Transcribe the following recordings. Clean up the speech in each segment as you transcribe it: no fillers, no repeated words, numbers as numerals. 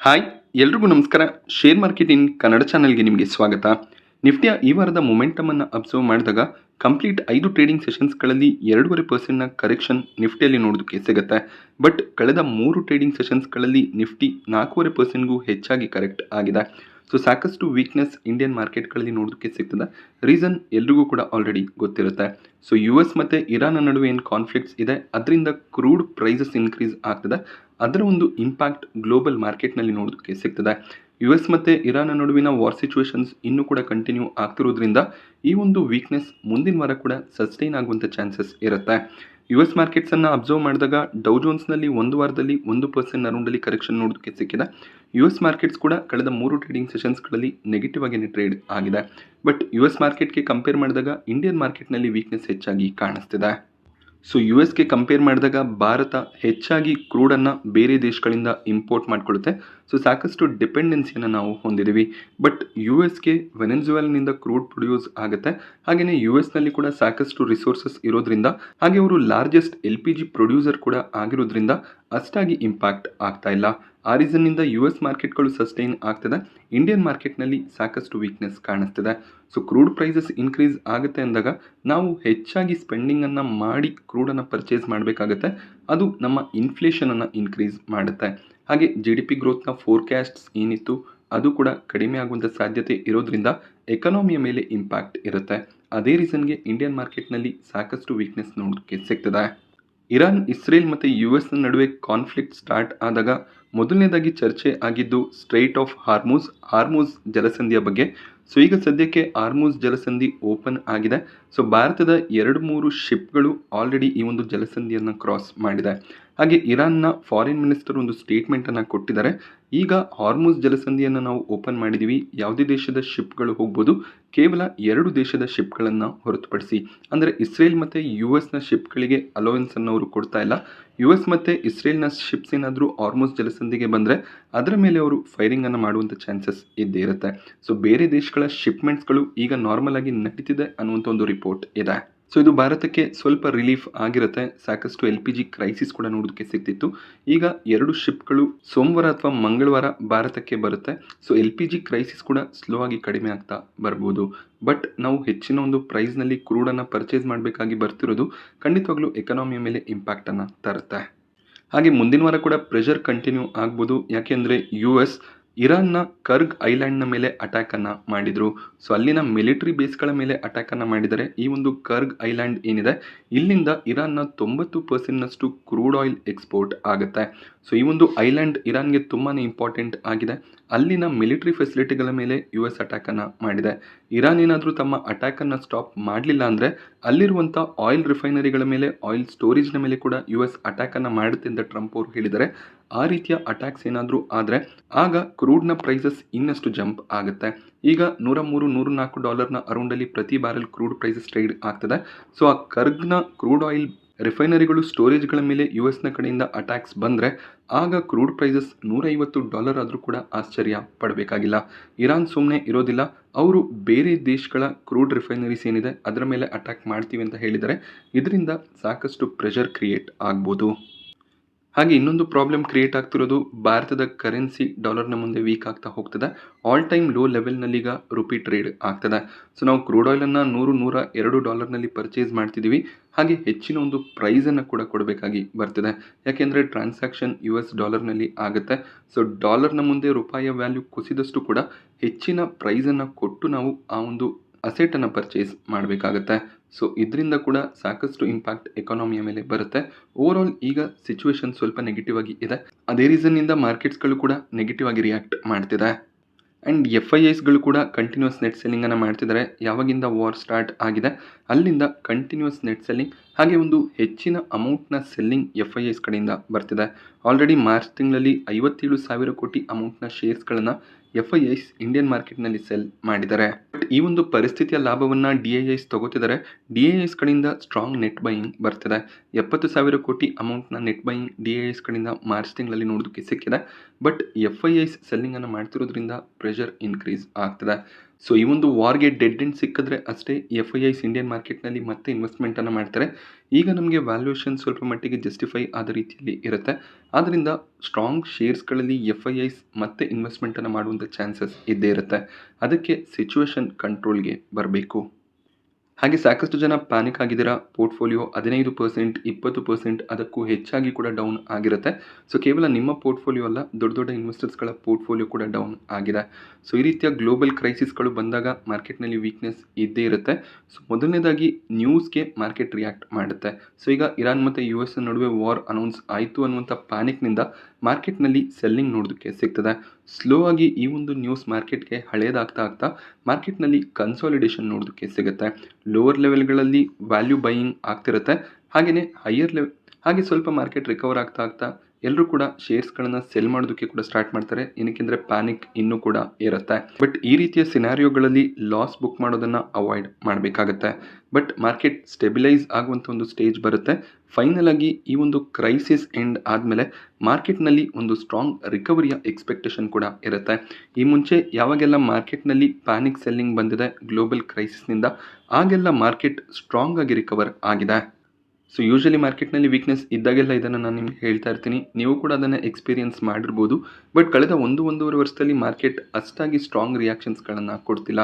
Hi ಎಲ್ರಿಗೂ ನಮಸ್ಕಾರ. Share market in Kannada ಚಾನಲ್ಗೆ ನಿಮಗೆ ಸ್ವಾಗತ. ನಿಫ್ಟಿಯ ಈ ವಾರದ ಮೊಮೆಂಟಮನ್ನು ಅಬ್ಸರ್ವ್ ಮಾಡಿದಾಗ ಕಂಪ್ಲೀಟ್ 5 ಟ್ರೇಡಿಂಗ್ ಸೆಷನ್ಸ್ಗಳಲ್ಲಿ 2.5% ಕರೆಕ್ಷನ್ ನಿಫ್ಟಿಯಲ್ಲಿ ನೋಡೋದಕ್ಕೆ ಸಿಗುತ್ತೆ. ಬಟ್ ಕಳೆದ 3 ಟ್ರೇಡಿಂಗ್ ಸೆಷನ್ಸ್ಗಳಲ್ಲಿ ನಿಫ್ಟಿ 4.5%ಗೂ ಹೆಚ್ಚಾಗಿ ಕರೆಕ್ಟ್ ಆಗಿದೆ. ಸೊ ಸಾಕಷ್ಟು ವೀಕ್ನೆಸ್ ಇಂಡಿಯನ್ ಮಾರ್ಕೆಟ್ಗಳಲ್ಲಿ ನೋಡೋದಕ್ಕೆ ಸಿಗ್ತದೆ. ರೀಸನ್ ಎಲ್ರಿಗೂ ಕೂಡ ಆಲ್ರೆಡಿ ಗೊತ್ತಿರುತ್ತೆ. ಸೊ US ಮತ್ತು ಇರಾನ್ ನಡುವೆ ಏನು ಕಾನ್ಫ್ಲಿಕ್ಟ್ಸ್ ಇದೆ, ಅದರಿಂದ ಕ್ರೂಡ್ ಪ್ರೈಸಸ್ ಇನ್ಕ್ರೀಸ್ ಆಗ್ತದೆ. ಅದರ ಒಂದು ಇಂಪ್ಯಾಕ್ಟ್ ಗ್ಲೋಬಲ್ ಮಾರ್ಕೆಟ್ನಲ್ಲಿ ನೋಡೋದಕ್ಕೆ ಸಿಗ್ತದೆ. US ಮತ್ತು ಇರಾನ್ ನಡುವಿನ ವಾರ್ ಸಿಚುವೇಶನ್ಸ್ ಇನ್ನೂ ಕೂಡ ಕಂಟಿನ್ಯೂ ಆಗ್ತಿರೋದ್ರಿಂದ ಈ ಒಂದು ವೀಕ್ನೆಸ್ ಮುಂದಿನ ವಾರ ಕೂಡ ಸಸ್ಟೈನ್ ಆಗುವಂಥ ಚಾನ್ಸಸ್ ಇರುತ್ತೆ. US ಮಾರ್ಕೆಟ್ಸನ್ನು ಅಬ್ಸರ್ವ್ ಮಾಡಿದಾಗ ಡೌ ಜೋನ್ಸ್ನಲ್ಲಿ ಒಂದು ವಾರದಲ್ಲಿ 1% ಅರೌಂಡಲ್ಲಿ ಕರೆಕ್ಷನ್ ನೋಡೋದಕ್ಕೆ ಸಿಕ್ಕಿದೆ. US ಮಾರ್ಕೆಟ್ಸ್ ಕೂಡ ಕಳೆದ 3 ಟ್ರೇಡಿಂಗ್ ಸೆಷನ್ಸ್ಗಳಲ್ಲಿ ನೆಗೆಟಿವ್ ಆಗಿ ಟ್ರೇಡ್ ಆಗಿದೆ. ಬಟ್ US ಮಾರ್ಕೆಟ್ಗೆ ಕಂಪೇರ್ ಮಾಡಿದಾಗ ಇಂಡಿಯನ್ ಮಾರ್ಕೆಟ್ನಲ್ಲಿ ವೀಕ್ನೆಸ್ ಹೆಚ್ಚಾಗಿ ಕಾಣಿಸ್ತಿದೆ. ಸೊ ಗೆ ಕಂಪೇರ್ ಮಾಡಿದಾಗ ಭಾರತ ಹೆಚ್ಚಾಗಿ ಕ್ರೂಡನ್ನು ಬೇರೆ ದೇಶಗಳಿಂದ ಇಂಪೋರ್ಟ್ ಮಾಡಿಕೊಳ್ಳುತ್ತೆ. ಸೊ ಸಾಕಷ್ಟು ಡಿಪೆಂಡೆನ್ಸಿಯನ್ನು ನಾವು ಹೊಂದಿದ್ದೀವಿ. ಬಟ್ ಗೆ ವೆನೆಜುವೆಲಾನಿಂದ ಕ್ರೂಡ್ ಪ್ರೊಡ್ಯೂಸ್ ಆಗುತ್ತೆ. ಹಾಗೆಯೇ ನಲ್ಲಿ ಕೂಡ ಸಾಕಷ್ಟು ರಿಸೋರ್ಸಸ್ ಇರೋದ್ರಿಂದ, ಹಾಗೆ ಅವರು ಲಾರ್ಜೆಸ್ಟ್ LPG ಪ್ರೊಡ್ಯೂಸರ್ ಕೂಡ ಆಗಿರೋದ್ರಿಂದ ಅಷ್ಟಾಗಿ ಇಂಪ್ಯಾಕ್ಟ್ ಆಗ್ತಾ ಇಲ್ಲ. ಆ ರೀಸನ್ನಿಂದ ಮಾರ್ಕೆಟ್ಗಳು ಸಸ್ಟೈನ್ ಆಗ್ತದೆ. ಇಂಡಿಯನ್ ಮಾರ್ಕೆಟ್ನಲ್ಲಿ ಸಾಕಷ್ಟು ವೀಕ್ನೆಸ್ ಕಾಣಿಸ್ತಿದೆ. ಸೊ ಕ್ರೂಡ್ ಪ್ರೈಸಸ್ ಇನ್ಕ್ರೀಸ್ ಆಗುತ್ತೆ ಅಂದಾಗ ನಾವು ಹೆಚ್ಚಾಗಿ ಸ್ಪೆಂಡಿಂಗನ್ನು ಮಾಡಿ ಕ್ರೂಡನ್ನು ಪರ್ಚೇಸ್ ಮಾಡಬೇಕಾಗತ್ತೆ. ಅದು ನಮ್ಮ ಇನ್ಫ್ಲೇಷನನ್ನು ಇನ್ಕ್ರೀಸ್ ಮಾಡುತ್ತೆ. ಹಾಗೆ GDP ಗ್ರೋತ್ನ ಫೋರ್ಕ್ಯಾಸ್ಟ್ಸ್ ಏನಿತ್ತು ಅದು ಕೂಡ ಕಡಿಮೆ ಆಗುವಂಥ ಸಾಧ್ಯತೆ ಇರೋದ್ರಿಂದ ಎಕನಾಮಿಯ ಮೇಲೆ ಇಂಪ್ಯಾಕ್ಟ್ ಇರುತ್ತೆ. ಅದೇ ರೀಸನ್ಗೆ ಇಂಡಿಯನ್ ಮಾರ್ಕೆಟ್ನಲ್ಲಿ ಸಾಕಷ್ಟು ವೀಕ್ನೆಸ್ ನೋಡೋಕ್ಕೆ ಸಿಗ್ತದೆ. ಇರಾನ್, ಇಸ್ರೇಲ್ ಮತ್ತು US ನಡುವೆ ಕಾನ್ಫ್ಲಿಕ್ಟ್ ಸ್ಟಾರ್ಟ್ ಆದಾಗ ಮೊದಲನೇದಾಗಿ ಚರ್ಚೆ ಆಗಿದ್ದು ಸ್ಟ್ರೈಟ್ ಆಫ್ ಹಾರ್ಮೂಸ್ ಜಲಸಂಧಿಯ ಬಗ್ಗೆ. ಸೊ ಈಗ ಸದ್ಯಕ್ಕೆ ಹಾರ್ಮೂಸ್ ಜಲಸಂಧಿ ಓಪನ್ ಆಗಿದೆ. ಸೊ ಭಾರತದ 2-3 ಶಿಪ್ಗಳು ಆಲ್ರೆಡಿ ಈ ಒಂದು ಜಲಸಂಧಿಯನ್ನು ಕ್ರಾಸ್ ಮಾಡಿದೆ. ಹಾಗೆ ಇರಾನ್ನ ಫಾರಿನ್ ಮಿನಿಸ್ಟರ್ ಒಂದು ಸ್ಟೇಟ್ಮೆಂಟನ್ನು ಕೊಟ್ಟಿದ್ದಾರೆ. ಈಗ ಹಾರ್ಮೂಸ್ ಜಲಸಂಧಿಯನ್ನು ನಾವು ಓಪನ್ ಮಾಡಿದ್ದೀವಿ, ಯಾವುದೇ ದೇಶದ ಶಿಪ್ಗಳು ಹೋಗ್ಬೋದು, ಕೇವಲ 2 ದೇಶದ ಶಿಪ್ಗಳನ್ನು ಹೊರತುಪಡಿಸಿ. ಅಂದರೆ ಇಸ್ರೇಲ್ ಮತ್ತು US ಶಿಪ್ಗಳಿಗೆ ಅಲೋವೆನ್ಸ್ ಅನ್ನು ಅವರು ಕೊಡ್ತಾ ಇಲ್ಲ. US ಮತ್ತು ಇಸ್ರೇಲ್ನ ಶಿಪ್ಸ್ ಏನಾದರೂ ಹಾರ್ಮೂಸ್ ಜಲಸಂಧಿಗೆ ಬಂದರೆ ಅದರ ಮೇಲೆ ಅವರು ಫೈರಿಂಗನ್ನು ಮಾಡುವಂಥ ಚಾನ್ಸಸ್ ಇದ್ದೇ ಇರುತ್ತೆ. ಸೊ ಬೇರೆ ದೇಶಗಳ ಶಿಪ್ಮೆಂಟ್ಸ್ಗಳು ಈಗ ನಾರ್ಮಲ್ ಆಗಿ ನಡೀತಿದೆ ಅನ್ನುವಂಥ ಒಂದು ರಿಪೋರ್ಟ್ ಇದೆ. ಸೊ ಇದು ಭಾರತಕ್ಕೆ ಸ್ವಲ್ಪ ರಿಲೀಫ್ ಆಗಿರುತ್ತೆ. ಸಾಕಷ್ಟು LPG ಕ್ರೈಸಿಸ್ ಕೂಡ ನೋಡೋದಕ್ಕೆ ಸಿಗ್ತಿತ್ತು. ಈಗ 2 ಶಿಪ್ಗಳು ಸೋಮವಾರ ಅಥವಾ ಮಂಗಳವಾರ ಭಾರತಕ್ಕೆ ಬರುತ್ತೆ. ಸೊ LPG ಕ್ರೈಸಿಸ್ ಕೂಡ ಸ್ಲೋ ಆಗಿ ಕಡಿಮೆ ಆಗ್ತಾ ಬರ್ಬೋದು. ಬಟ್ ನಾವು ಹೆಚ್ಚಿನ ಒಂದು ಪ್ರೈಸ್ನಲ್ಲಿ ಕ್ರೂಡನ್ನು ಪರ್ಚೇಸ್ ಮಾಡಬೇಕಾಗಿ ಬರ್ತಿರೋದು ಖಂಡಿತವಾಗ್ಲೂ ಎಕನಾಮಿಯ ಮೇಲೆ ಇಂಪ್ಯಾಕ್ಟನ್ನು ತರುತ್ತೆ. ಹಾಗೆ ಮುಂದಿನ ವಾರ ಕೂಡ ಪ್ರೆಷರ್ ಕಂಟಿನ್ಯೂ ಆಗ್ಬೋದು. ಯಾಕೆಂದರೆ US ಇರಾನ್ನ ಕರ್ಗ್ ಐಲ್ಯಾಂಡ್ನ ಮೇಲೆ ಅಟ್ಯಾಕನ್ನು ಮಾಡಿದರು. ಸೊ ಅಲ್ಲಿನ ಮಿಲಿಟರಿ ಬೇಸ್ಗಳ ಮೇಲೆ ಅಟ್ಯಾಕನ್ನು ಮಾಡಿದರೆ ಈ ಒಂದು ಕರ್ಗ್ ಐಲ್ಯಾಂಡ್ ಏನಿದೆ ಇಲ್ಲಿಂದ ಇರಾನ್ನ 90%ನಷ್ಟು ಕ್ರೂಡ್ ಆಯಿಲ್ ಎಕ್ಸ್ಪೋರ್ಟ್ ಆಗುತ್ತೆ. ಸೊ ಈ ಒಂದು ಐಲ್ಯಾಂಡ್ ಇರಾನ್ಗೆ ತುಂಬಾ ಇಂಪಾರ್ಟೆಂಟ್ ಆಗಿದೆ. ಅಲ್ಲಿನ ಮಿಲಿಟರಿ ಫೆಸಿಲಿಟಿಗಳ ಮೇಲೆ US ಅಟ್ಯಾಕನ್ನು ಮಾಡಿದೆ. ಇರಾನ್ ಏನಾದರೂ ತಮ್ಮ ಅಟ್ಯಾಕನ್ನು ಸ್ಟಾಪ್ ಮಾಡಲಿಲ್ಲ ಅಂದರೆ ಅಲ್ಲಿರುವಂಥ ಆಯಿಲ್ ರಿಫೈನರಿಗಳ ಮೇಲೆ, ಆಯಿಲ್ ಸ್ಟೋರೇಜ್ನ ಮೇಲೆ ಕೂಡ US ಅಟ್ಯಾಕನ್ನು ಮಾಡುತ್ತೆ ಅಂತ ಟ್ರಂಪ್ ಅವರು ಹೇಳಿದ್ದಾರೆ. ಆ ರೀತಿಯ ಅಟ್ಯಾಕ್ಸ್ ಏನಾದರೂ ಆದರೆ ಆಗ ಕ್ರೂಡ್ನ ಪ್ರೈಸಸ್ ಇನ್ನಷ್ಟು ಜಂಪ್ ಆಗುತ್ತೆ. ಈಗ $103-104 ಅರೌಂಡಲ್ಲಿ ಪ್ರತಿ ಬ್ಯಾರೆಲ್ ಕ್ರೂಡ್ ಪ್ರೈಸಸ್ ಟ್ರೇಡ್ ಆಗ್ತದೆ. ಸೊ ಆ ಕರ್ಗ್ನ ಕ್ರೂಡ್ ಆಯಿಲ್ ರಿಫೈನರಿಗಳು, ಸ್ಟೋರೇಜ್ಗಳ ಮೇಲೆ US ಕಡೆಯಿಂದ ಅಟ್ಯಾಕ್ಸ್ ಬಂದರೆ ಆಗ ಕ್ರೂಡ್ ಪ್ರೈಸಸ್ $150 ಆದರೂ ಕೂಡ ಆಶ್ಚರ್ಯ ಪಡಬೇಕಾಗಿಲ್ಲ. ಇರಾನ್ ಸುಮ್ಮನೆ ಇರೋದಿಲ್ಲ. ಅವರು ಬೇರೆ ದೇಶಗಳ ಕ್ರೂಡ್ ರಿಫೈನರೀಸ್ ಏನಿದೆ ಅದರ ಮೇಲೆ ಅಟ್ಯಾಕ್ ಮಾಡ್ತೀವಿ ಅಂತ ಹೇಳಿದರೆ ಇದರಿಂದ ಸಾಕಷ್ಟು ಪ್ರೆಷರ್ ಕ್ರಿಯೇಟ್ ಆಗ್ಬೋದು. ಹಾಗೆ ಇನ್ನೊಂದು ಪ್ರಾಬ್ಲಮ್ ಕ್ರಿಯೇಟ್ ಆಗ್ತಿರೋದು ಭಾರತದ ಕರೆನ್ಸಿ ಡಾಲರ್ನ ಮುಂದೆ ವೀಕ್ ಆಗ್ತಾ ಹೋಗ್ತದೆ. ಆಲ್ ಟೈಮ್ ಲೋ ಲೆವೆಲ್ನಲ್ಲೀಗ ರುಪಿ ಟ್ರೇಡ್ ಆಗ್ತದೆ. ಸೊ ನಾವು ಕ್ರೂಡ್ ಆಯಿಲನ್ನು $100-102 ಪರ್ಚೇಸ್ ಮಾಡ್ತಿದ್ದೀವಿ. ಹಾಗೆ ಹೆಚ್ಚಿನ ಒಂದು ಪ್ರೈಸನ್ನು ಕೂಡ ಕೊಡಬೇಕಾಗಿ ಬರ್ತಿದೆ. ಯಾಕೆಂದರೆ ಟ್ರಾನ್ಸಾಕ್ಷನ್ US ಡಾಲರ್ನಲ್ಲಿ ಆಗುತ್ತೆ. ಸೊ ಡಾಲರ್ನ ಮುಂದೆ ರೂಪಾಯಿಯ ವ್ಯಾಲ್ಯೂ ಕುಸಿದಷ್ಟು ಕೂಡ ಹೆಚ್ಚಿನ ಪ್ರೈಸನ್ನು ಕೊಟ್ಟು ನಾವು ಆ ಒಂದು ಅಸೆಟನ್ನು ಪರ್ಚೇಸ್ ಮಾಡಬೇಕಾಗತ್ತೆ. ಸೊ ಇದರಿಂದ ಕೂಡ ಸಾಕಷ್ಟು ಇಂಪ್ಯಾಕ್ಟ್ ಎಕಾನಮಿಯ ಮೇಲೆ ಬರುತ್ತೆ. ಓವರಾಲ್ ಈಗ ಸಿಚುವೇಶನ್ ಸ್ವಲ್ಪ ನೆಗೆಟಿವ್ ಆಗಿ ಇದೆ. ಅದೇ ರೀಸನ್ನಿಂದ ಮಾರ್ಕೆಟ್ಸ್ಗಳು ಕೂಡ ನೆಗೆಟಿವ್ ಆಗಿ ರಿಯಾಕ್ಟ್ ಮಾಡ್ತಿದೆ. ಆ್ಯಂಡ್ FIIsಗಳು ಕೂಡ ಕಂಟಿನ್ಯೂಸ್ ನೆಟ್ ಸೆಲ್ಲಿಂಗನ್ನು ಮಾಡ್ತಿದ್ದಾರೆ. ಯಾವಾಗಿಂದ ವಾರ್ ಸ್ಟಾರ್ಟ್ ಆಗಿದೆ ಅಲ್ಲಿಂದ ಕಂಟಿನ್ಯೂಸ್ ನೆಟ್ ಸೆಲ್ಲಿಂಗ್, ಹಾಗೆ ಒಂದು ಹೆಚ್ಚಿನ ಅಮೌಂಟ್ನ ಸೆಲ್ಲಿಂಗ್ FIIs ಕಡೆಯಿಂದ ಬರ್ತಿದೆ. ಆಲ್ರೆಡಿ ಮಾರ್ಚ್ ತಿಂಗಳಲ್ಲಿ 57,000 ಕೋಟಿ ಅಮೌಂಟ್ನ ಶೇರ್ಸ್ಗಳನ್ನು FIIs ಇಂಡಿಯನ್ ಮಾರ್ಕೆಟ್ನಲ್ಲಿ ಸೆಲ್ ಮಾಡಿದ್ದಾರೆ. ಬಟ್ ಈ ಒಂದು ಪರಿಸ್ಥಿತಿಯ ಲಾಭವನ್ನು DIIs ತಗೋತಿದ್ದಾರೆ. DIIs ಕಡೆಯಿಂದ ಸ್ಟ್ರಾಂಗ್ ನೆಟ್ ಬೈಯಿಂಗ್ ಬರ್ತಿದೆ. 70,000 ಕೋಟಿ ಅಮೌಂಟ್ನ ನೆಟ್ ಬೈಯಿಂಗ್ DIIs ಕಡೆಯಿಂದ ಮಾರ್ಚ್ ತಿಂಗಳಲ್ಲಿ ನೋಡೋದಕ್ಕೆ ಸಿಕ್ಕಿದೆ. ಬಟ್ FIIs ಸೆಲ್ಲಿಂಗನ್ನು ಮಾಡ್ತಿರೋದ್ರಿಂದ ಪ್ರೆಷರ್ ಇನ್ಕ್ರೀಸ್ ಆಗ್ತದೆ. ಸೊ ಈ ಒಂದು ವಾರ್ಗೆ ಡೆಡ್ ಎಂಡ್ ಸಿಕ್ಕಿದ್ರೆ ಅಷ್ಟೇ ಎಫ್ ಐ ಐಸ್ ಇಂಡಿಯನ್ ಮಾರ್ಕೆಟ್ನಲ್ಲಿ ಮತ್ತೆ ಇನ್ವೆಸ್ಟ್ಮೆಂಟನ್ನು ಮಾಡ್ತಾರೆ. ಈಗ ನಮಗೆ ವ್ಯಾಲ್ಯೂಯೇಷನ್ ಸ್ವಲ್ಪ ಮಟ್ಟಿಗೆ ಜಸ್ಟಿಫೈ ಆದ ರೀತಿಯಲ್ಲಿ ಇರುತ್ತೆ. ಆದ್ದರಿಂದ ಸ್ಟ್ರಾಂಗ್ ಶೇರ್ಸ್ಗಳಲ್ಲಿ ಎಫ್ ಐ ಐಸ್ ಮತ್ತೆ ಇನ್ವೆಸ್ಟ್ಮೆಂಟನ್ನು ಮಾಡುವಂಥ ಚಾನ್ಸಸ್ ಇದ್ದೇ ಇರುತ್ತೆ. ಅದಕ್ಕೆ ಸಿಚುವೇಶನ್ ಕಂಟ್ರೋಲ್ಗೆ ಬರಬೇಕು. ಹಾಗೆ ಸಾಕಷ್ಟು ಜನ ಪ್ಯಾನಿಕ್ ಆಗಿದ್ದೀರಾ. ಪೋರ್ಟ್ಫೋಲಿಯೋ 15%, 20% ಅದಕ್ಕೂ ಹೆಚ್ಚಾಗಿ ಕೂಡ ಡೌನ್ ಆಗಿರುತ್ತೆ. ಸೊ ಕೇವಲ ನಿಮ್ಮ ಪೋರ್ಟ್ಫೋಲಿಯೋ ಅಲ್ಲ, ದೊಡ್ಡ ದೊಡ್ಡ ಇನ್ವೆಸ್ಟರ್ಸ್ಗಳ ಪೋರ್ಟ್ಫೋಲಿಯೋ ಕೂಡ ಡೌನ್ ಆಗಿದೆ. ಸೊ ಈ ರೀತಿಯ ಗ್ಲೋಬಲ್ ಕ್ರೈಸಿಸ್ಗಳು ಬಂದಾಗ ಮಾರ್ಕೆಟ್ನಲ್ಲಿ ವೀಕ್ನೆಸ್ ಇದ್ದೇ ಇರುತ್ತೆ. ಸೊ ಮೊದಲನೇದಾಗಿ ನ್ಯೂಸ್ಗೆ ಮಾರ್ಕೆಟ್ ರಿಯಾಕ್ಟ್ ಮಾಡುತ್ತೆ. ಸೊ ಈಗ ಇರಾನ್ ಮತ್ತು ಯು ಎಸ್ ನಡುವೆ ವಾರ್ ಅನೌನ್ಸ್ ಆಯಿತು ಅನ್ನುವಂಥ ಪ್ಯಾನಿಕ್ನಿಂದ ಮಾರ್ಕೆಟ್ನಲ್ಲಿ ಸೆಲ್ಲಿಂಗ್ ನೋಡೋದಕ್ಕೆ ಸಿಗ್ತದೆ. ಸ್ಲೋ ಆಗಿ ಈ ಒಂದು ನ್ಯೂಸ್ ಮಾರ್ಕೆಟ್ಗೆ ಹಳೇದಾಗ್ತಾ ಆಗ್ತಾ ಮಾರ್ಕೆಟ್ನಲ್ಲಿ ಕನ್ಸಾಲಿಡೇಷನ್ ನೋಡೋದಕ್ಕೆ ಸಿಗುತ್ತೆ. ಲೋವರ್ ಲೆವೆಲ್ಗಳಲ್ಲಿ ವ್ಯಾಲ್ಯೂ ಬೈಯಿಂಗ್ ಆಗ್ತಿರುತ್ತೆ. ಹಾಗೆಯೇ ಹಾಗೆ ಸ್ವಲ್ಪ ಮಾರ್ಕೆಟ್ ರಿಕವರ್ ಆಗ್ತಾ ಆಗ್ತಾ ಎಲ್ಲರೂ ಕೂಡ ಶೇರ್ಸ್ಗಳನ್ನು ಸೆಲ್ ಮಾಡೋದಕ್ಕೆ ಕೂಡ ಸ್ಟಾರ್ಟ್ ಮಾಡ್ತಾರೆ. ಏನಕ್ಕೆಂದರೆ ಪ್ಯಾನಿಕ್ ಇನ್ನೂ ಕೂಡ ಇರುತ್ತೆ. ಬಟ್ ಈ ರೀತಿಯ ಸಿನಾರಿಯೋಗಳಲ್ಲಿ ಲಾಸ್ ಬುಕ್ ಮಾಡೋದನ್ನು ಅವಾಯ್ಡ್ ಮಾಡಬೇಕಾಗತ್ತೆ. ಬಟ್ ಮಾರ್ಕೆಟ್ ಸ್ಟೆಬಿಲೈಸ್ ಆಗುವಂಥ ಒಂದು ಸ್ಟೇಜ್ ಬರುತ್ತೆ. ಫೈನಲ್ ಆಗಿ ಈ ಒಂದು ಕ್ರೈಸಿಸ್ ಎಂಡ್ ಆದಮೇಲೆ ಮಾರ್ಕೆಟ್ನಲ್ಲಿ ಒಂದು ಸ್ಟ್ರಾಂಗ್ ರಿಕವರಿಯ ಎಕ್ಸ್ಪೆಕ್ಟೇಷನ್ ಕೂಡ ಇರುತ್ತೆ. ಈ ಮುಂಚೆ ಯಾವಾಗೆಲ್ಲ ಮಾರ್ಕೆಟ್ನಲ್ಲಿ ಪ್ಯಾನಿಕ್ ಸೆಲ್ಲಿಂಗ್ ಬಂದಿದೆ ಗ್ಲೋಬಲ್ ಕ್ರೈಸಿಸ್ನಿಂದ, ಆಗೆಲ್ಲ ಮಾರ್ಕೆಟ್ ಸ್ಟ್ರಾಂಗ್ ಆಗಿ ರಿಕವರ್ ಆಗಿದೆ. ಸೊ ಯೂಶಲಿ ಮಾರ್ಕೆಟ್ನಲ್ಲಿ ವೀಕ್ನೆಸ್ ಇದ್ದಾಗೆಲ್ಲ ಇದನ್ನು ನಾನು ನಿಮ್ಗೆ ಹೇಳ್ತಾ ಇರ್ತೀನಿ. ನೀವು ಕೂಡ ಅದನ್ನು ಎಕ್ಸ್ಪೀರಿಯನ್ಸ್ ಮಾಡಿರ್ಬೋದು. ಬಟ್ ಕಳೆದ 1-1.5 ವರ್ಷದಲ್ಲಿ ಮಾರ್ಕೆಟ್ ಅಷ್ಟಾಗಿ ಸ್ಟ್ರಾಂಗ್ ರಿಯಾಕ್ಷನ್ಸ್ಗಳನ್ನು ಕೊಡ್ತಿಲ್ಲ.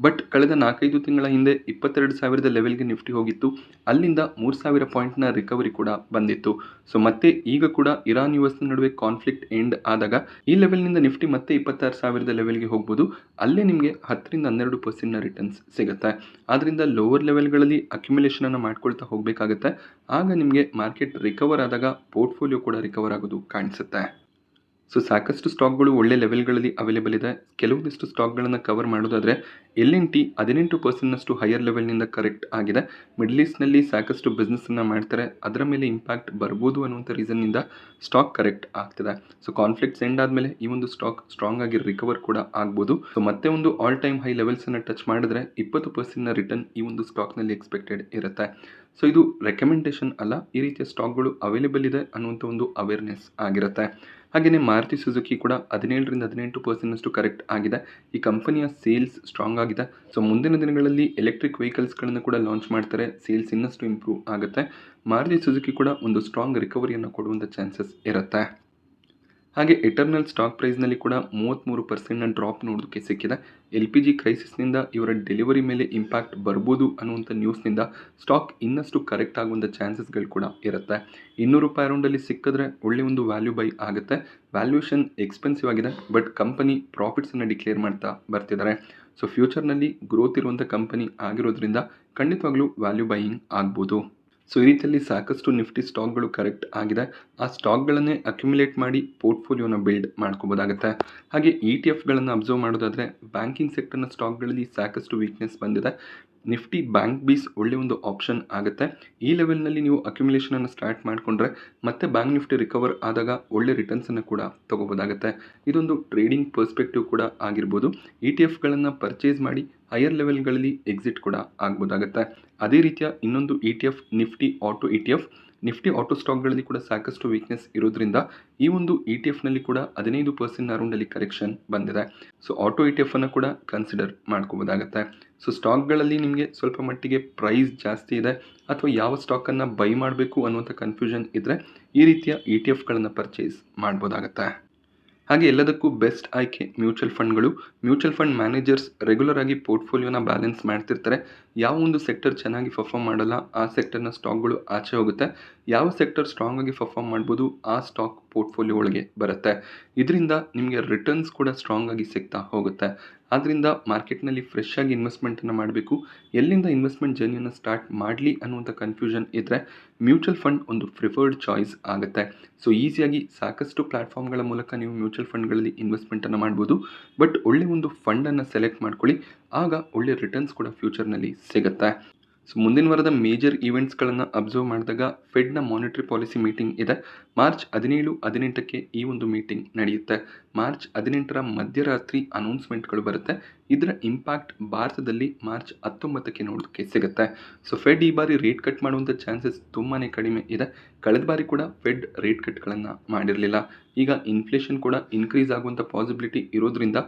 ಬಟ್ ಕಳೆದ 4-5 ತಿಂಗಳ ಹಿಂದೆ 22,000 ಲೆವೆಲ್ಗೆ ನಿಫ್ಟಿ ಹೋಗಿತ್ತು. ಅಲ್ಲಿಂದ 3,000 ಪಾಯಿಂಟ್ನ ರಿಕವರಿ ಕೂಡ ಬಂದಿತ್ತು. ಸೊ ಮತ್ತೆ ಈಗ ಕೂಡ ಇರಾನ್ ಯು ಎಸ್ ನಡುವೆ ಕಾನ್ಫ್ಲಿಕ್ಟ್ ಎಂಡ್ ಆದಾಗ ಈ ಲೆವೆಲ್ನಿಂದ ನಿಫ್ಟಿ ಮತ್ತೆ 26,000 ಲೆವೆಲ್ಗೆ ಹೋಗ್ಬೋದು. ಅಲ್ಲೇ ನಿಮಗೆ 10-12% ರಿಟರ್ನ್ಸ್ ಸಿಗುತ್ತೆ. ಆದ್ದರಿಂದ ಲೋವರ್ ಲೆವೆಲ್ಗಳಲ್ಲಿ ಅಕ್ಯುಮುಲೇಷನನ್ನು ಮಾಡ್ಕೊಳ್ತಾ ಹೋಗಬೇಕಾಗತ್ತೆ. ಆಗ ನಿಮಗೆ ಮಾರ್ಕೆಟ್ ರಿಕವರ್ ಆದಾಗ ಪೋರ್ಟ್ಫೋಲಿಯೋ ಕೂಡ ರಿಕವರ್ ಆಗೋದು ಕಾಣಿಸುತ್ತೆ. ಸೊ ಸಾಕಷ್ಟು ಸ್ಟಾಕ್ಗಳು ಒಳ್ಳೆ ಲೆವೆಲ್ಗಳಲ್ಲಿ ಅವೈಲೇಬಲ್ ಇದೆ. ಕೆಲವೊಂದಿಷ್ಟು ಸ್ಟಾಕ್ಗಳನ್ನು ಕವರ್ ಮಾಡೋದಾದರೆ L&T 18%ನಷ್ಟು ಹೈಯರ್ ಲೆವೆಲ್ನಿಂದ ಕರೆಕ್ಟ್ ಆಗಿದೆ. ಮಿಡ್ಲ್ ಈಸ್ಟ್ನಲ್ಲಿ ಸಾಕಷ್ಟು ಬಿಸ್ನೆಸ್ಸನ್ನು ಮಾಡ್ತಾರೆ, ಅದರ ಮೇಲೆ ಇಂಪ್ಯಾಕ್ಟ್ ಬರ್ಬೋದು ಅನ್ನುವಂಥ ರೀಸನ್ನಿಂದ ಸ್ಟಾಕ್ ಕರೆಕ್ಟ್ ಆಗ್ತಿದೆ. ಸೊ ಕಾನ್ಫ್ಲಿಕ್ಟ್ಸ್ ಎಂಡ್ ಆದಮೇಲೆ ಈ ಒಂದು ಸ್ಟಾಕ್ ಸ್ಟ್ರಾಂಗ್ ಆಗಿ ರಿಕವರ್ ಕೂಡ ಆಗ್ಬೋದು. ಸೊ ಮತ್ತೆ ಒಂದು ಆಲ್ ಟೈಮ್ ಹೈ ಲೆವೆಲ್ಸನ್ನು ಟಚ್ ಮಾಡಿದ್ರೆ 20% ರಿಟರ್ನ್ ಈ ಒಂದು ಸ್ಟಾಕ್ನಲ್ಲಿ ಎಕ್ಸ್ಪೆಕ್ಟೆಡ್ ಇರುತ್ತೆ. ಸೊ ಇದು ರೆಕಮೆಂಡೇಶನ್ ಅಲ್ಲ, ಈ ರೀತಿಯ ಸ್ಟಾಕ್ಗಳು ಅವೈಲೇಬಲ್ ಇದೆ ಅನ್ನುವಂಥ ಒಂದು ಅವೇರ್ನೆಸ್ ಆಗಿರುತ್ತೆ. ಹಾಗೆಯೇ ಮಾರುತಿ ಸುಜುಕಿ ಕೂಡ 17-18% ಕರೆಕ್ಟ್ ಆಗಿದೆ. ಈ ಕಂಪನಿಯ ಸೇಲ್ಸ್ ಸ್ಟ್ರಾಂಗ್ ಆಗಿದೆ. ಸೊ ಮುಂದಿನ ದಿನಗಳಲ್ಲಿ ಎಲೆಕ್ಟ್ರಿಕ್ ವೆಹಿಕಲ್ಸ್ಗಳನ್ನು ಕೂಡ ಲಾಂಚ್ ಮಾಡ್ತಾರೆ. ಸೇಲ್ಸ್ ಇನ್ನಷ್ಟು ಇಂಪ್ರೂವ್ ಆಗುತ್ತೆ. ಮಾರುತಿ ಸುಜುಕಿ ಕೂಡ ಒಂದು ಸ್ಟ್ರಾಂಗ್ ರಿಕವರಿಯನ್ನು ಕೊಡುವಂಥ ಚಾನ್ಸಸ್ ಇರುತ್ತೆ. ಹಾಗೆ ಎಟರ್ನಲ್ ಸ್ಟಾಕ್ ಪ್ರೈಸ್ನಲ್ಲಿ ಕೂಡ 33% ಡ್ರಾಪ್ ನೋಡೋದಕ್ಕೆ ಸಿಕ್ಕಿದೆ. LPG ಕ್ರೈಸಿಸ್ನಿಂದ ಇವರ ಡೆಲಿವರಿ ಮೇಲೆ ಇಂಪ್ಯಾಕ್ಟ್ ಬರ್ಬೋದು ಅನ್ನುವಂಥ ನ್ಯೂಸ್ನಿಂದ ಸ್ಟಾಕ್ ಇನ್ನಷ್ಟು ಕರೆಕ್ಟ್ ಆಗುವಂಥ ಚಾನ್ಸಸ್ಗಳು ಕೂಡ ಇರುತ್ತೆ. 200 ರೂಪಾಯಿ ಅರೌಂಡಲ್ಲಿ ಸಿಕ್ಕಿದ್ರೆ ಒಳ್ಳೆ ಒಂದು ವ್ಯಾಲ್ಯೂ ಬೈ ಆಗುತ್ತೆ. ವ್ಯಾಲ್ಯೂಷನ್ ಎಕ್ಸ್ಪೆನ್ಸಿವ್ ಆಗಿದೆ, ಬಟ್ ಕಂಪನಿ ಪ್ರಾಫಿಟ್ಸನ್ನು ಡಿಕ್ಲೇರ್ ಮಾಡ್ತಾ ಬರ್ತಿದ್ದಾರೆ. ಸೊ ಫ್ಯೂಚರ್ನಲ್ಲಿ ಗ್ರೋತ್ ಇರುವಂಥ ಕಂಪನಿ ಆಗಿರೋದ್ರಿಂದ ಖಂಡಿತವಾಗ್ಲೂ ವ್ಯಾಲ್ಯೂ ಬೈಯಿಂಗ್ ಆಗ್ಬೋದು. ಸೊ ಈ ರೀತಿಯಲ್ಲಿ ಸಾಕಷ್ಟು ನಿಫ್ಟಿ ಸ್ಟಾಕ್ಗಳು ಕರೆಕ್ಟ್ ಆಗಿದೆ. ಆ ಸ್ಟಾಕ್ಗಳನ್ನೇ ಅಕ್ಯುಮುಲೇಟ್ ಮಾಡಿ ಪೋರ್ಟ್ಫೋಲಿಯೋನ ಬಿಲ್ಡ್ ಮಾಡ್ಕೋಬೋದಾಗುತ್ತೆ. ಹಾಗೆ ETF ಅಬ್ಸರ್ವ್ ಮಾಡೋದಾದರೆ ಬ್ಯಾಂಕಿಂಗ್ ಸೆಕ್ಟರ್ನ ಸ್ಟಾಕ್ಗಳಲ್ಲಿ ಸಾಕಷ್ಟು ವೀಕ್ನೆಸ್ ಬಂದಿದೆ. ನಿಫ್ಟಿ ಬ್ಯಾಂಕ್ ಬೀಸ್ ಒಳ್ಳೆ ಒಂದು ಆಪ್ಷನ್ ಆಗುತ್ತೆ. ಈ ಲೆವೆಲ್ನಲ್ಲಿ ನೀವು ಅಕ್ಯುಮುಲೇಷನನ್ನು ಸ್ಟಾರ್ಟ್ ಮಾಡಿಕೊಂಡ್ರೆ ಮತ್ತೆ ಬ್ಯಾಂಕ್ ನಿಫ್ಟಿ ರಿಕವರ್ ಆದಾಗ ಒಳ್ಳೆ ರಿಟರ್ನ್ಸನ್ನು ಕೂಡ ತೊಗೋಬೋದಾಗುತ್ತೆ. ಇದೊಂದು ಟ್ರೇಡಿಂಗ್ ಪರ್ಸ್ಪೆಕ್ಟಿವ್ ಕೂಡ ಆಗಿರ್ಬೋದು. ETF ಪರ್ಚೇಸ್ ಮಾಡಿ ಹೈಯರ್ ಲೆವೆಲ್ಗಳಲ್ಲಿ ಎಕ್ಸಿಟ್ ಕೂಡ ಆಗ್ಬೋದಾಗುತ್ತೆ. ಅದೇ ರೀತಿಯ ಇನ್ನೊಂದು ETF Nifty auto ETF. Nifty auto ಸ್ಟಾಕ್ಗಳಲ್ಲಿ ಕೂಡ ಸಾಕಷ್ಟು ವೀಕ್ನೆಸ್ ಇರೋದ್ರಿಂದ ಈ ಒಂದು ETF ಕೂಡ 15% ಅರೌಂಡಲ್ಲಿ ಕರೆಕ್ಷನ್ ಬಂದಿದೆ. ಸೊ ಆಟೋ ETF ಕೂಡ ಕನ್ಸಿಡರ್ ಮಾಡ್ಕೋಬೋದಾಗುತ್ತೆ. ಸೊ ಸ್ಟಾಕ್ಗಳಲ್ಲಿ ನಿಮಗೆ ಸ್ವಲ್ಪ ಮಟ್ಟಿಗೆ ಪ್ರೈಸ್ ಜಾಸ್ತಿ ಇದೆ ಅಥವಾ ಯಾವ ಸ್ಟಾಕನ್ನು ಬೈ ಮಾಡಬೇಕು ಅನ್ನುವಂಥ ಕನ್ಫ್ಯೂಷನ್ ಇದ್ದರೆ ಈ ರೀತಿಯ ETF ಪರ್ಚೇಸ್ ಮಾಡ್ಬೋದಾಗುತ್ತೆ. ಹಾಗೆ ಎಲ್ಲದಕ್ಕೂ ಬೆಸ್ಟ್ ಆಯ್ಕೆ ಮ್ಯೂಚುವಲ್ ಫಂಡ್ಗಳು. ಮ್ಯೂಚುವಲ್ ಫಂಡ್ ಮ್ಯಾನೇಜರ್ಸ್ ರೆಗ್ಯುಲರ್ ಆಗಿ ಪೋರ್ಟ್ಫೋಲಿಯೋನ ಬ್ಯಾಲೆನ್ಸ್ ಮಾಡ್ತಿರ್ತಾರೆ. ಯಾವ ಒಂದು ಸೆಕ್ಟರ್ ಚೆನ್ನಾಗಿ ಪರ್ಫಾರ್ಮ್ ಮಾಡಲ್ಲ ಆ ಸೆಕ್ಟರ್ನ ಸ್ಟಾಕ್ಗಳು ಆಚೆ ಹೋಗುತ್ತೆ. ಯಾವ ಸೆಕ್ಟರ್ ಸ್ಟ್ರಾಂಗ್ ಆಗಿ ಪರ್ಫಾರ್ಮ್ ಮಾಡ್ಬೋದು ಆ ಸ್ಟಾಕ್ ಪೋರ್ಟ್ಫೋಲಿಯೋ ಒಳಗೆ ಬರುತ್ತೆ. ಇದರಿಂದ ನಿಮಗೆ ರಿಟರ್ನ್ಸ್ ಕೂಡ ಸ್ಟ್ರಾಂಗ್ ಆಗಿ ಸಿಗ್ತಾ ಹೋಗುತ್ತೆ. ಆದ್ದರಿಂದ ಮಾರ್ಕೆಟ್ನಲ್ಲಿ ಫ್ರೆಶ್ ಆಗಿ ಇನ್ವೆಸ್ಟ್ಮೆಂಟನ್ನು ಮಾಡಬೇಕು. ಎಲ್ಲಿಂದ ಇನ್ವೆಸ್ಟ್ಮೆಂಟ್ ಜರ್ನಿಯನ್ನು ಸ್ಟಾರ್ಟ್ ಮಾಡಲಿ ಅನ್ನುವಂಥ ಕನ್ಫ್ಯೂಷನ್ ಇದ್ದರೆ ಮ್ಯೂಚುವಲ್ ಫಂಡ್ ಒಂದು ಪ್ರಿಫರ್ಡ್ ಚಾಯ್ಸ್ ಆಗುತ್ತೆ. ಸೊ ಈಸಿಯಾಗಿ ಸಾಕಷ್ಟು ಪ್ಲ್ಯಾಟ್ಫಾರ್ಮ್ಗಳ ಮೂಲಕ ನೀವು ಮ್ಯೂಚುವಲ್ ಫಂಡ್ಗಳಲ್ಲಿ ಇನ್ವೆಸ್ಟ್ಮೆಂಟನ್ನು ಮಾಡ್ಬೋದು. ಬಟ್ ಒಳ್ಳೆ ಒಂದು ಫಂಡನ್ನು ಸೆಲೆಕ್ಟ್ ಮಾಡ್ಕೊಳ್ಳಿ, ಆಗ ಒಳ್ಳೆ ರಿಟರ್ನ್ಸ್ ಕೂಡ ಫ್ಯೂಚರ್ನಲ್ಲಿ ಸಿಗುತ್ತೆ. ಸೊ ಮುಂದಿನ ವಾರದ ಮೇಜರ್ ಈವೆಂಟ್ಸ್ಗಳನ್ನು ಅಬ್ಸರ್ವ್ ಮಾಡಿದಾಗ ಫೆಡ್ನ ಮಾನಿಟರಿ ಪಾಲಿಸಿ ಮೀಟಿಂಗ್ ಇದೆ. ಮಾರ್ಚ್ 17-18 ಈ ಒಂದು ಮೀಟಿಂಗ್ ನಡೆಯುತ್ತೆ. ಮಾರ್ಚ್ 18 ಮಧ್ಯರಾತ್ರಿ ಅನೌನ್ಸ್ಮೆಂಟ್ಗಳು ಬರುತ್ತೆ. ಇದರ ಇಂಪ್ಯಾಕ್ಟ್ ಭಾರತದಲ್ಲಿ ಮಾರ್ಚ್ 19ಕ್ಕೆ ನೋಡೋದಕ್ಕೆ ಸಿಗುತ್ತೆ. ಸೊ ಫೆಡ್ ಈ ಬಾರಿ ರೇಟ್ ಕಟ್ ಮಾಡುವಂಥ ಚಾನ್ಸಸ್ ತುಂಬಾ ಕಡಿಮೆ ಇದೆ. ಕಳೆದ ಬಾರಿ ಕೂಡ ಫೆಡ್ ರೇಟ್ ಕಟ್ಗಳನ್ನು ಮಾಡಿರಲಿಲ್ಲ. ಈಗ ಇನ್ಫ್ಲೇಷನ್ ಕೂಡ ಇನ್ಕ್ರೀಸ್ ಆಗುವಂಥ ಪಾಸಿಬಿಲಿಟಿ ಇರೋದ್ರಿಂದ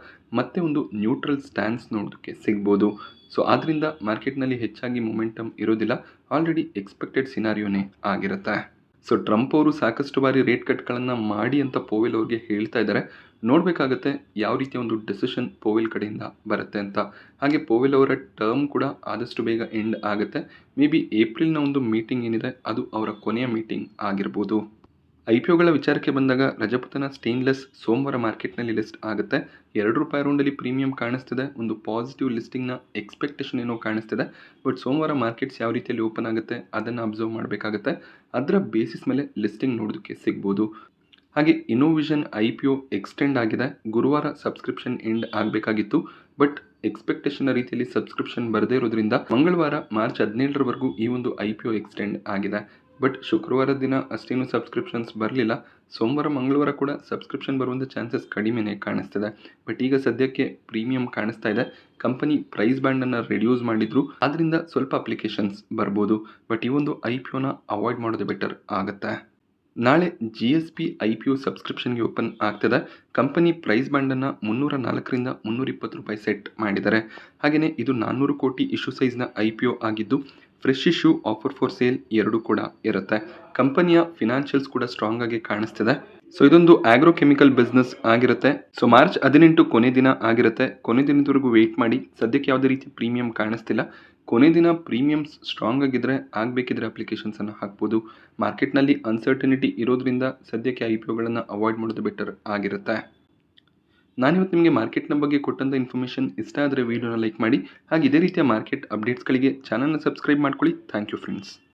ಮತ್ತೆ ಒಂದು ನ್ಯೂಟ್ರಲ್ ಸ್ಟ್ಯಾನ್ಸ್ ನೋಡೋದಕ್ಕೆ ಸಿಗ್ಬೋದು. ಸೊ ಆದ್ದರಿಂದ ಮಾರ್ಕೆಟ್ನಲ್ಲಿ ಹೆಚ್ಚಾಗಿ ಮೊಮೆಂಟಮ್ ಇರೋದಿಲ್ಲ. ಆಲ್ರೆಡಿ ಎಕ್ಸ್ಪೆಕ್ಟೆಡ್ ಸಿನಾರಿಯೋನೇ ಆಗಿರುತ್ತೆ. ಸೊ ಟ್ರಂಪ್ ಅವರು ಸಾಕಷ್ಟು ಬಾರಿ ರೇಟ್ ಕಟ್ಗಳನ್ನು ಮಾಡಿ ಅಂತ ಪೋವೆಲ್ ಅವ್ರಿಗೆ ಹೇಳ್ತಾ ಇದ್ದಾರೆ. ನೋಡಬೇಕಾಗತ್ತೆ ಯಾವ ರೀತಿಯ ಒಂದು ಡೆಸಿಷನ್ ಪೋವೆಲ್ ಕಡೆಯಿಂದ ಬರುತ್ತೆ ಅಂತ. ಹಾಗೆ ಪೋವೆಲ್ ಅವರ ಟರ್ಮ್ ಕೂಡ ಆದಷ್ಟು ಬೇಗ ಎಂಡ್ ಆಗುತ್ತೆ. ಮೇ ಬಿ ಏಪ್ರಿಲ್ನ ಒಂದು ಮೀಟಿಂಗ್ ಏನಿದೆ ಅದು ಅವರ ಕೊನೆಯ ಮೀಟಿಂಗ್ ಆಗಿರ್ಬೋದು. IPOಗಳ ವಿಚಾರಕ್ಕೆ ಬಂದಾಗ ರಜಪುತನ ಸ್ಟೇನ್ಲೆಸ್ ಸೋಮವಾರ ಮಾರ್ಕೆಟ್ನಲ್ಲಿ ಲಿಸ್ಟ್ ಆಗುತ್ತೆ. ₹2 ರೌಂಡಲ್ಲಿ ಪ್ರೀಮಿಯಂ ಕಾಣಿಸ್ತಿದೆ. ಒಂದು ಪಾಸಿಟಿವ್ ಲಿಸ್ಟಿಂಗ್ನ ಎಕ್ಸ್ಪೆಕ್ಟೇಷನ್ ಏನೋ ಕಾಣಿಸ್ತಿದೆ. ಬಟ್ ಸೋಮವಾರ ಮಾರ್ಕೆಟ್ಸ್ ಯಾವ ರೀತಿಯಲ್ಲಿ ಓಪನ್ ಆಗುತ್ತೆ ಅದನ್ನು ಅಬ್ಸರ್ವ್ ಮಾಡಬೇಕಾಗುತ್ತೆ. ಅದರ ಬೇಸಿಸ್ ಮೇಲೆ ಲಿಸ್ಟಿಂಗ್ ನೋಡೋದಕ್ಕೆ ಸಿಗ್ಬೋದು. ಹಾಗೆ ಇನ್ನೋವಿಷನ್ IPO ಎಕ್ಸ್ಟೆಂಡ್ ಆಗಿದೆ. ಗುರುವಾರ ಸಬ್ಸ್ಕ್ರಿಪ್ಷನ್ ಎಂಡ್ ಆಗಬೇಕಾಗಿತ್ತು. ಬಟ್ ಎಕ್ಸ್ಪೆಕ್ಟೇಷನ್ ರೀತಿಯಲ್ಲಿ ಸಬ್ಸ್ಕ್ರಿಪ್ಷನ್ ಬರದೇ ಇರೋದ್ರಿಂದ ಮಂಗಳವಾರ ಮಾರ್ಚ್ 17ರವರೆಗೂ ಈ ಒಂದು IPO ಎಕ್ಸ್ಟೆಂಡ್ ಆಗಿದೆ. ಬಟ್ ಶುಕ್ರವಾರ ದಿನ ಅಷ್ಟೇನು ಸಬ್ಸ್ಕ್ರಿಪ್ಷನ್ಸ್ ಬರಲಿಲ್ಲ. ಸೋಮವಾರ ಮಂಗಳವಾರ ಕೂಡ ಸಬ್ಸ್ಕ್ರಿಪ್ಷನ್ ಬರುವಂಥ ಚಾನ್ಸಸ್ ಕಡಿಮೆನೇ ಕಾಣಿಸ್ತಿದೆ. ಬಟ್ ಈಗ ಸದ್ಯಕ್ಕೆ ಪ್ರೀಮಿಯಂ ಕಾಣಿಸ್ತಾ ಇದೆ. ಕಂಪನಿ ಪ್ರೈಸ್ ಬ್ಯಾಂಡನ್ನು ರಿಡ್ಯೂಸ್ ಮಾಡಿದ್ರು, ಅದರಿಂದ ಸ್ವಲ್ಪ ಅಪ್ಲಿಕೇಶನ್ಸ್ ಬರ್ಬೋದು. ಬಟ್ ಈ ಒಂದು IPOನ ಅವಾಯ್ಡ್ ಮಾಡೋದು ಬೆಟರ್ ಆಗುತ್ತೆ. ನಾಳೆ GSP IPO ಸಬ್ಸ್ಕ್ರಿಪ್ಷನ್ಗೆ ಓಪನ್ ಆಗ್ತದೆ. ಕಂಪನಿ ಪ್ರೈಸ್ ಬ್ಯಾಂಡನ್ನು ₹304ರಿಂದ ₹320 ಸೆಟ್ ಮಾಡಿದ್ದಾರೆ. ಹಾಗೆಯೇ ಇದು 400 ಕೋಟಿ ಇಶ್ಯೂ ಸೈಜ್ನ IPO ಆಗಿದ್ದು fresh issue, offer for sale ಎರಡೂ ಕೂಡ ಇರುತ್ತೆ. ಕಂಪನಿಯ ಫಿನಾನ್ಷಿಯಲ್ಸ್ ಕೂಡ ಸ್ಟ್ರಾಂಗ್ ಆಗಿ ಕಾಣಿಸ್ತಿದೆ. ಸೊ ಇದೊಂದು ಆಗ್ರೋ ಕೆಮಿಕಲ್ ಬಿಸ್ನೆಸ್ ಆಗಿರುತ್ತೆ. ಸೊ ಮಾರ್ಚ್ 18 ಕೊನೆ ದಿನ ಆಗಿರುತ್ತೆ. ಕೊನೆ ದಿನದವರೆಗೂ ವೆಯ್ಟ್ ಮಾಡಿ. ಸದ್ಯಕ್ಕೆ ಯಾವುದೇ ರೀತಿ ಪ್ರೀಮಿಯಂ ಕಾಣಿಸ್ತಿಲ್ಲ. ಕೊನೆ ದಿನ ಪ್ರೀಮಿಯಮ್ಸ್ ಸ್ಟ್ರಾಂಗ್ ಆಗಿದ್ದರೆ ಆಗಬೇಕಿದ್ರೆ ಅಪ್ಲಿಕೇಶನ್ಸನ್ನು ಹಾಕ್ಬೋದು. ಮಾರ್ಕೆಟ್ನಲ್ಲಿ ಅನ್ಸರ್ಟನಿಟಿ ಇರೋದ್ರಿಂದ ಸದ್ಯಕ್ಕೆ IPOಗಳನ್ನು ಅವಾಯ್ಡ್ ಮಾಡೋದು ಬೆಟರ್ ಆಗಿರುತ್ತೆ. ನಾನಿವತ್ತು ನಿಮಗೆ ಮಾರ್ಕೆಟ್ನ ಬಗ್ಗೆ ಕೊಟ್ಟಂಥ ಇನ್ಫಾರ್ಮೇಷನ್ ಇಷ್ಟ ಆದರೆ ವಿಡಿಯೋನ ಲೈಕ್ ಮಾಡಿ. ಹಾಗೆ ಇದೇ ರೀತಿಯ ಮಾರ್ಕೆಟ್ ಅಪ್ಡೇಟ್ಸ್ಗಳಿಗೆ ಚಾನಲ್ನ ಸಬ್ಸ್ಕ್ರೈಬ್ ಮಾಡ್ಕೊಳ್ಳಿ. Thank you friends.